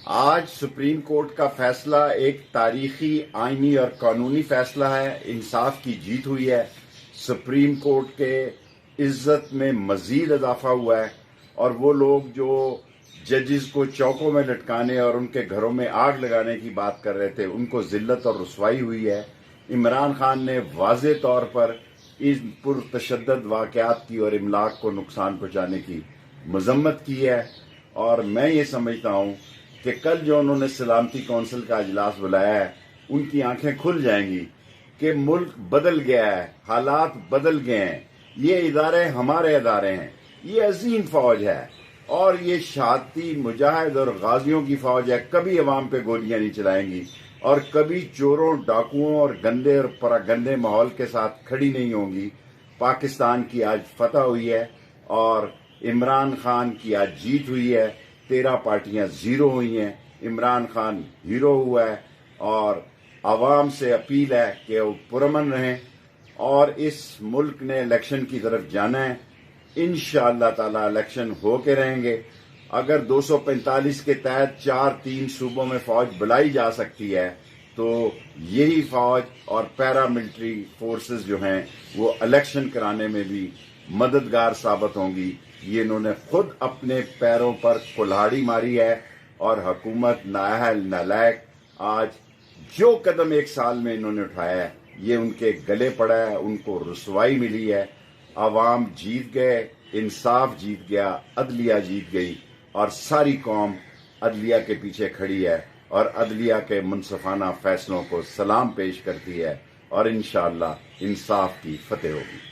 آج supreme court کا فیصلہ ایک تاریخی آئینی اور قانونی فیصلہ ہے. انصاف کی جیت ہوئی ہے. سپریم کورٹ کے عزت میں مزید اضافہ ہوا ہے اور وہ لوگ جو ججز کو چوکوں میں لٹکانے اور ان کے گھروں میں آگ لگانے کی بات کر رہے تھے ان کو ذلت اور رسوائی ہوئی ہے. عمران خان نے واضح طور پر ان پرتشدد واقعات کی اور املاک کو نقصان پہنچانے کی مذمت کی ہے اور میں یہ سمجھتا ہوں کہ کل جو انہوں نے سلامتی کونسل کا اجلاس بلایا ہے ان کی آنکھیں کھل جائیں گی کہ ملک بدل گیا ہے، حالات بدل گئے ہیں. یہ ادارے ہمارے ادارے ہیں، یہ عظیم فوج ہے اور یہ شہادتی مجاہد اور غازیوں کی فوج ہے. کبھی عوام پہ گولیاں نہیں چلائیں گی اور کبھی چوروں، ڈاکوؤں اور گندے اور پراگندے ماحول کے ساتھ کھڑی نہیں ہوں گی. پاکستان کی آج فتح ہوئی ہے اور عمران خان کی آج جیت ہوئی ہے. 13 پارٹیاں زیرو ہوئی ہیں. عمران خان ہیرو ہوا ہے اور عوام سے اپیل ہے کہ وہ پرامن رہیں اور اس ملک نے الیکشن کی طرف جانا ہے. انشاءاللہ تعالی الیکشن ہو کے رہیں گے. اگر 245 کے تحت 4-3 صوبوں میں فوج بلائی جا سکتی ہے تو یہی فوج اور پیراملٹری فورسز جو ہیں وہ الیکشن کرانے میں بھی مددگار ثابت ہوں گی. یہ انہوں نے خود اپنے پیروں پر کلہاڑی ماری ہے اور حکومت نااہل نالائق آج جو قدم ایک سال میں انہوں نے اٹھایا ہے یہ ان کے گلے پڑا ہے. ان کو رسوائی ملی ہے. عوام جیت گئے، انصاف جیت گیا، عدلیہ جیت گئی اور ساری قوم عدلیہ کے پیچھے کھڑی ہے اور عدلیہ کے منصفانہ فیصلوں کو سلام پیش کرتی ہے اور انشاءاللہ انصاف کی فتح ہوگی.